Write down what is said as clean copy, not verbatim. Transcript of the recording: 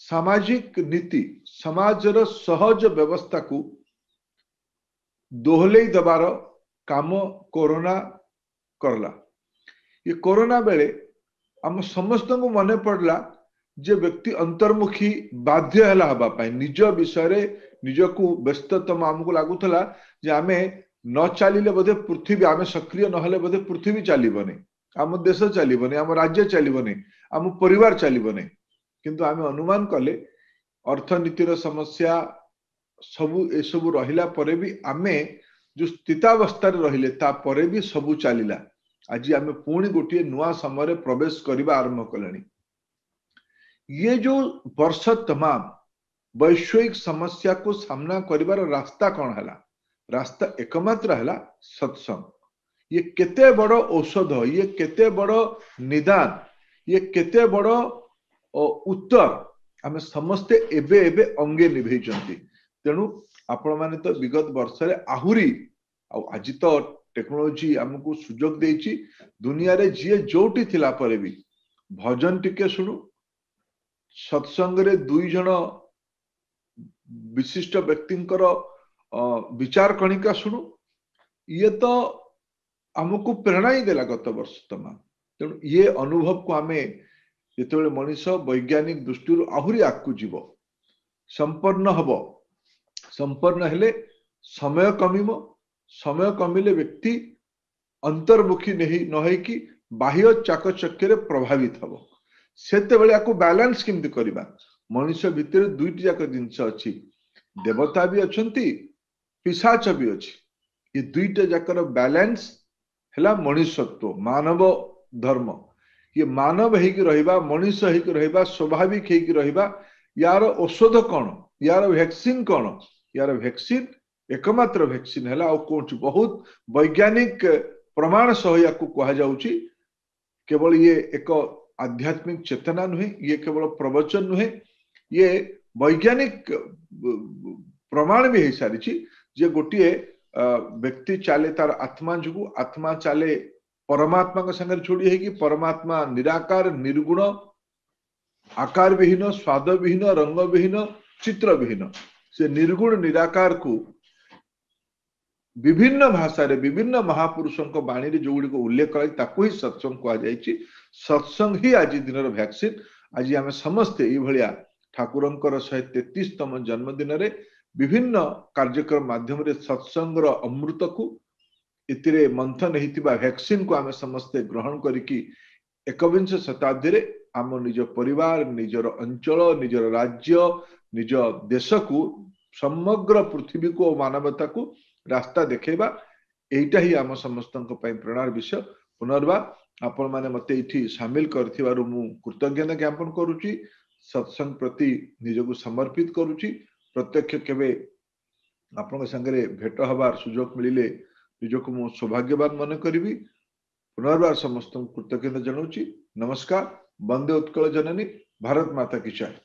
सामाजिक नीति समाजर सहज व्यवस्था को दोहले दबार काम कोरोना करला। ये कोरोना बेले आम समस्त को मन पड़ला जे व्यक्ति अंतर्मुखी बाध्य है हवा पाई निज विषय निज को व्यस्ततम आमको लगुला जे आमे न चलिले बोधे पृथ्वी आमे सक्रिय नहले बोधे पृथ्वी चलबनी आम देश चलबनी आम राज्य चलबनी आम परिवार चलबनी किंतु आमे अनुमान कले अर्थनीतिर समस्या सबु ए सबु रहिला परे भी आमे जो स्थितावस्था रहिले ता परे भी सबु चलिला। आज आमे पुणी गोटे नुआ समय प्रवेश करने आरंभ कले। ये जो वर्ष तमाम वैश्विक समस्या को सामना करिवार रास्ता कौन है? रास्ता एकमात्र है सत्संग। ये केते बड़ औषध, ये केते बड़ निदान, ये केते बड़ उत्तर आमे समस्ते एबे एबे अंगे निभे। तेणु आपण माने तो विगत वर्ष आहुरी आज तो टेक्नोलोजी आमको सुजोग देछि दुनिया रे जी जोटी थिला परे भी भजन टिके शुणु सत्संग रे दुई जन विशिष्ट व्यक्तिंकर विचार कणिका शुणु ये तो आमको प्रेरणा ही देला गत वर्ष तमाम। तेणु ये अनुभव को आमे जेतेबेले मनीष वैज्ञानिक दृष्टि आहुरी आगु जीव संपन्न हब संपन्न हेले समय कमिम समय कमिले व्यक्ति अंतर्मुखी नहीं नहे कि बाह्य चाकचक्य प्रभावित हम से बैलेंस केमती करवा मनुष भितर दुईटी जाक जिनस अच्छी देवता भी अच्छा पिशाच भी अच्छी ये दुईटा जाकर बैलेंस है मनुष्यत्व मानव धर्म। ये मानव होगी रहिबा मनुष्य होगी रहिबा स्वाभाविक होगी रहिबा यार औषध कौन यार वैक्सीन कौन? यार वैक्सीन एकमात्र वैक्सीन है कौन बहुत वैज्ञानिक प्रमाण सह या कह जाउची। केवल ये एक आध्यात्मिक चेतना नुहे ये केवल प्रवचन नुहे ये वैज्ञानिक प्रमाण भी हो सारी जे गोटे व्यक्ति चले तार आत्मा जो आत्मा चले परमात्मा के संगे जोड़ी है कि परमात्मा निराकार निर्गुण आकार विहीन स्वाद विहीन रंग विहीन चित्र विहीन से निर्गुण निराकार को विभिन्न भाषा रे विभिन्न महापुरुषों को बाणी रे जो गुड़ी को उल्लेख कर ताकू ही सत्संग कह जायछि। सत्संग ही आज दिन वैक्सीन। आज आम समस्ते ये ठाकुरंकर 133तम जन्मदिन रे विभिन्न कार्यक्रम माध्यम रे सत्संग अमृत को इतिरे मंथन होइतिबा वैक्सीन को आम समस्ते ग्रहण करिकी एकविंश शताब्दी रे आम निज परिवार निजर अंचल निजर राज्य निज देश को समग्र पृथ्वी को मानवता को रास्ता देखेबा एटा ही आम समस्त प्रेरणार विषय। पुनर्बार आपण माने मते इठी शामिल करथिबारु मु कृतज्ञता ज्ञापन करूची सत्संग प्रति निजको समर्पित करूची। प्रत्यक्ष केबे आपण संगे भेट हबार सुजोग मिलिले निजको मु सौभाग्यवान मन करिवि। पुनर्बार समस्त कृतज्ञता जनाउची। नमस्कार। वंदे उत्कल जननी। भारत माता की जय।